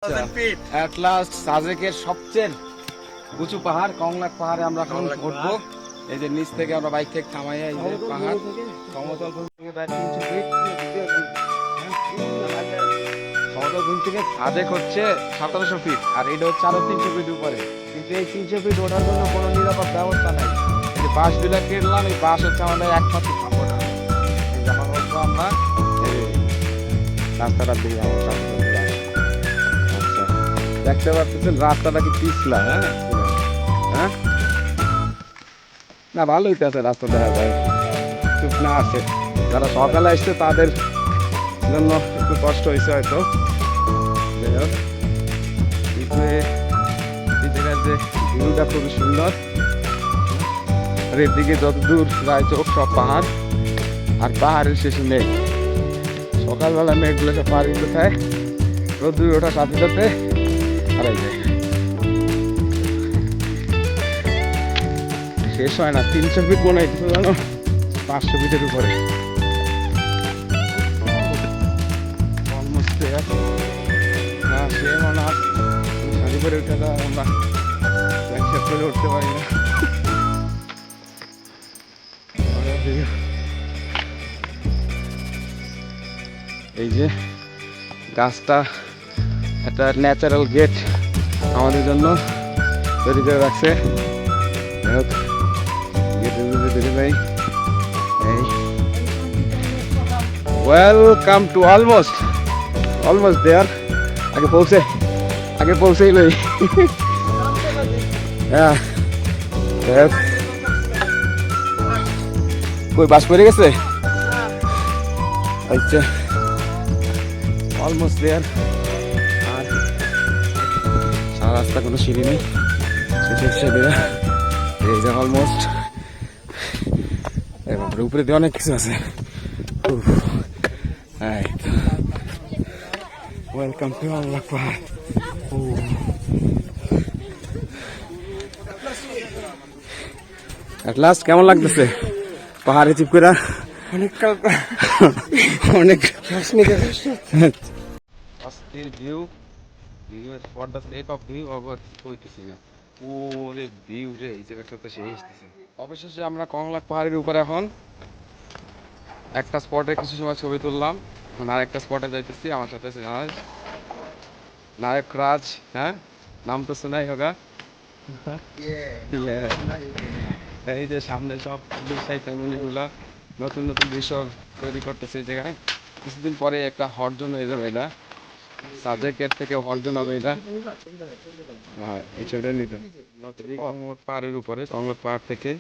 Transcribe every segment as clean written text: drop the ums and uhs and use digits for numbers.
At last সাজেকের সবচেয়ে উঁচু পাহাড় কংলাক পাহাড়ে আমরা এখন উঠবো। এই যে নিচ থেকে আমরা বাইক থেকে থামাইয়া এই যে পাহাড় সমতল ভূমি থেকে প্রায় 300 ফিট, সমতল ভূমি থেকে সাজেক হচ্ছে 1700 ফিট আর এটা হচ্ছে আরো 300 ফিট উপরে। কিন্তু এই 300 ফিট ওঠার জন্য কোনো নিরাপদ ব্যবস্থা নাই। এই যে বাঁশ বিলাক কিনলাম, এই বাঁশ হচ্ছে আমাদের একমাত্র সাপোর্ট। এই যে আমরা উঠবো, আমরা এই রাস্তাটার দিকে আমরা দেখতে পাচ্ছেন রাস্তাটা কি পিছলা। হ্যাঁ না, ভালোই তো আছে রাস্তা, দেখা যায় চুপ না আছে। যারা সকালে আসছে তাদের জন্য একটু কষ্ট হয়েছে হয়তো। যাই হোক, কিন্তু এই জায়গার যে ভিউটা খুবই সুন্দর। আর এদিকে যত দূর যায় চোখ সব পাহাড়, আর পাহাড়ের শেষে মেঘ। সকালবেলা মেঘগুলোকে পাহাড়গুলো খায়, রোদ্দুর ওঠার সাথে সাথে শেষ হয় না। 300 ফিট মনে হয় জানো, 500 ফিটের উপরে। সে মনে হয় শাড়ি করে উঠে আমরা করে উঠতে পারি না। এই যে গাছটা একটা ন্যাচারাল গেট আমাদের জন্য তৈরি করে রাখছে। Welcome to almost there. আগে পৌঁছেই লই। হ্যাঁ, কই বাস পড়ে গেছে? আচ্ছা, অলমোস্ট দেয়ার। আর সারা রাস্তা কোনো সিঁড়ি নেই, এই যে অলমোস্ট। উপরে দিয়ে অনেক কিছু আছে। ওয়েলকাম টু কংলাক পাহাড়। এট লাস্ট কেমন লাগতেছে পাহাড়ে চিপ করে? অনেক অস্থির view. What the state of view of হইতেছি না। ওরে ভিউ রে, এই জায়গাটা তো সেই আসতেছে। অবশেষে আমরা কংলাক পাহাড়ের উপরে এখন একটা স্পটে কিছু সময় ছবি তুললাম। আর একটা স্পটে যাইতেছি, আমার সাথে আছে নায়ক রাজ। হ্যাঁ, নাম তো শোনাই হোগা। এই যে সামনে সব ফ্যামিলিগুলা নতুন নতুন রিসোর্ট তৈরি করতেছে এই জায়গায়। কিছুদিন পরে একটা হরজন হয়ে যাবে এটা, সাজেকের থেকে হরজন হবে এটা। হ্যাঁ, এই ছবিটা নিতে পাহাড়ের উপরে কংলাক পাহাড় থেকে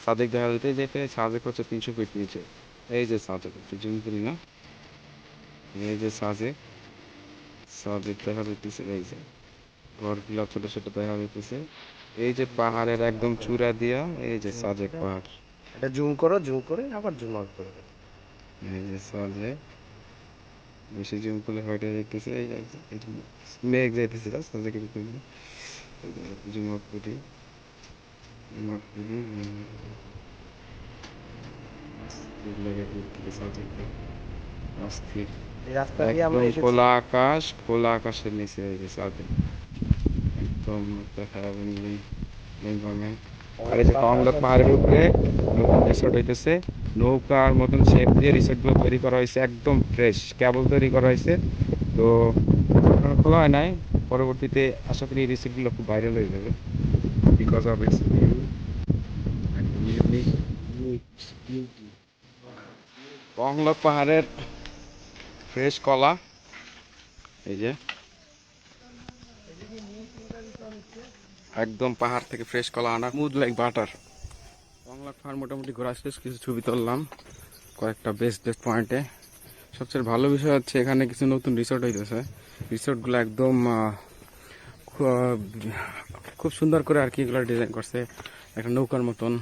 সাজেক দেখা যেতে যেতে সাজেক হচ্ছে 300 ফিট নিচে। এই যে সাজেক একটু জুম করি না, এই যে সাজেক দেখা যাইতেছে। এই যে ঘরগুলো ছোট ছোট দেখা যাইতেছে। এই যে পাহাড়ের একদম চূড়া দিয়া এই যে সাজেক পাহাড়। এটা জুম করে আবার জুম আউট করে দেবে। এই যে সাজেক বেশি জুম করলে হয়তো যাইতেছে। এই মেঘ যাইতেছে সাজেকের ভিতরে। জুম আউট করি, এই রাস্তা দিয়ে আমরা এসেছি। খোলা আকাশের নিচে হয়ে গেছে একদম আর এই যে কংলাক পাহাড়ের উপরে নতুন রিসোর্ট হইতেছে। নৌকার মতন শেপ দিয়ে রিসোর্টগুলো তৈরি করা হয়েছে, একদম ফ্রেশ কেবল তৈরি করা হয়েছে। তো খোলা হয় নাই, পরবর্তীতে আশা করি এই রিসোর্টগুলো খুব ভাইরাল হয়ে যাবে because of its beauty. Konglak পাহাড়ের ফ্রেশ কলা, এই যে একদম পাহাড় থেকে ফ্রেশ কলা আনা, স্মুথ লাইক বাটার। কংলাক পাহাড় মোটামুটি ঘোরা শেষ, কিছু ছবি তুললাম কয়েকটা বেস্ট পয়েন্টে। সবচেয়ে ভালো বিষয় হচ্ছে এখানে কিছু নতুন রিসোর্ট হইতেছে। রিসোর্টগুলো একদম খুব সুন্দর করে আর কি এগুলো ডিজাইন করছে। একটা নৌকার মতন,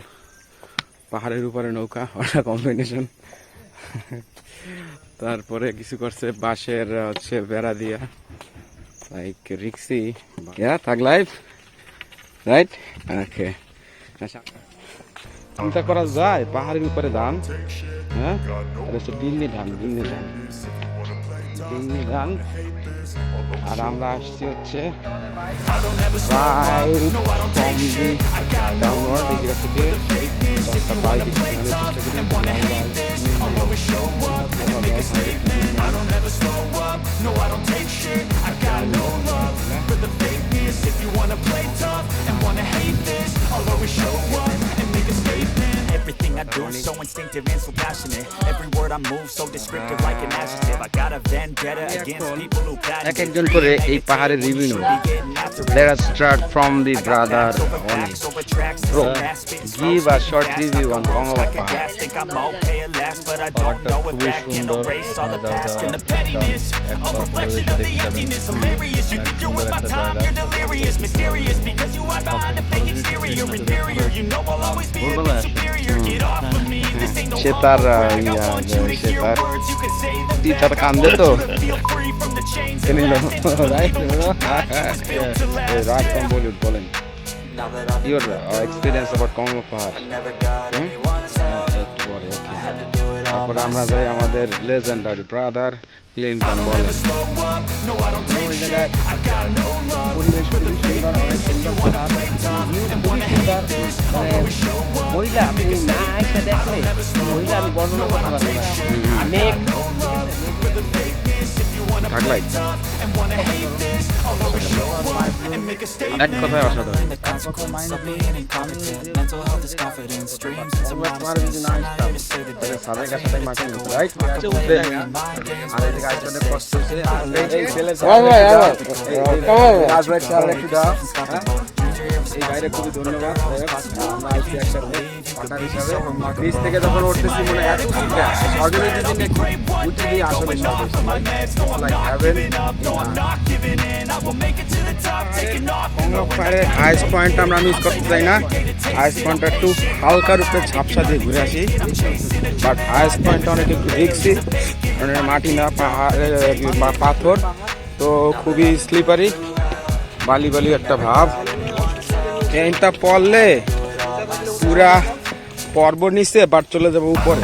পাহাড়ের উপরে নৌকা, ওটা কম্বিনেশন। তারপরে কিছু করছে বাঁশের হচ্ছে বেড়া দিয়া, লাইক রিক্সি থাক লাইফ রাইট। ওকে, চিন্তা করা যায় পাহাড়ের উপরে ধান। হ্যাঁ, দিল্লি ধান আর আমরা আসছি হচ্ছে রাইট ফ্রম দি ডাউনওয়ার্ড এই জায়গা থেকে একটা বাইক চেষ্টা Everything I do so instinctive and so passionate. Every word I move so descriptive like an adjective. I got a vendetta against people who এক একজন করে এই পাহাড়ের রিভিউ নেব Let us start from the brother Oni. Bro, give a short review on Kongla পাহাড় think I'm okay at last, but I don't know if that can erase all the past and the pettiness. A reflection of the emptiness. Hilarious, you think you're worth my time, you're delirious, mysterious because you hide behind a fake exterior. Inferior, you know I'll always be a bit superior. Get off of me, this ain't no সে তার সে তার তার কান্দে তো তিনি right right from Bollywood বলেন your experience about কংলা পাহাড় তারপরে আমরা যাই আমাদের লেজেন্ডারি ব্রাদার ক্লিনটন বলেন ওই জায়গায় পরিবেশ খুবই সুন্দর, অনেক সুন্দর পাহাড়, খুবই সুন্দর। মানে মহিলা আপনি না এসে দেখলে মহিলা আমি বর্ণনা করতে পারবো না। মেঘ থাকলাই এক কথায় অসাধারণ এই বাইরে খুবই ধন্যবাদ আমরা আসছি একসাথে পার্টনার হিসাবে নিচ থেকে যখন উঠতেছি মনে এত অর্গানাইজেশন উঠে দিয়ে আসলে হাইস্ট পয়েন্ট আমরা মিস করতে চাই না হাইস্ট পয়েন্টটা একটু হালকা রূপে ঝাপসা দিয়ে ঘুরে আসি বাট হাইস্ট পয়েন্টটা অনেক একটু রিক্সি মানে মাটি না পাহাড়ের পাথর তো খুবই স্লিপারি বালি বালি একটা ভাব ট্রেনটা পড়লে পুরা পর্বত নিচে বাট চলে যাবো উপরে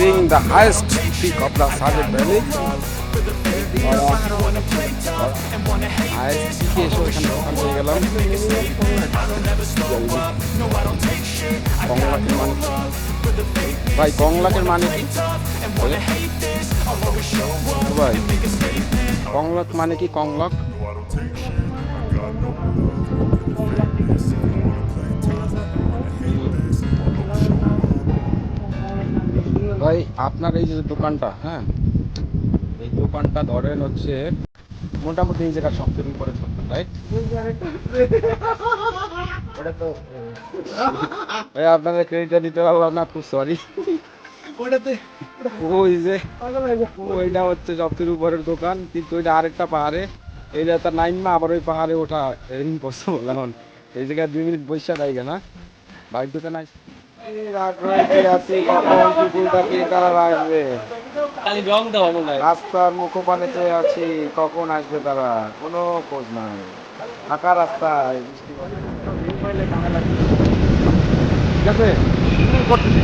being the highest peak of the Sajek valley highest পিকে এসে ওখানে দোকান পেয়ে গেলাম কংলাকের মানে ভাই কংলাকের মানে কি ভাই কংলক মানে কি কংলক ভাই আপনার এই যে দোকানটা হ্যাঁ এই দোকানটা ধরেন হচ্ছে মোটামুটি এই জায়গার সবথেকে উপরে রাইট ভাই আপনাদের ক্রেডিটটা দিতে পারলাম না খুব সরি ওই যে ওইটা হচ্ছে সবথেকে উপরের দোকান কিন্তু ওইটা আরেকটা পাহাড়ে এইটা তার নাইমা আবার ওই পাহাড়ে ওঠা ইম্পসিবল এখন এই জায়গায় 2 মিনিট বসে থাকে না বাইক দুটো নাই রাস্তার মুখোপানে আছি কখন আসবে তারা কোনো খোঁজ নাই ফাঁকা রাস্তায় ঠিক আছে করতেছি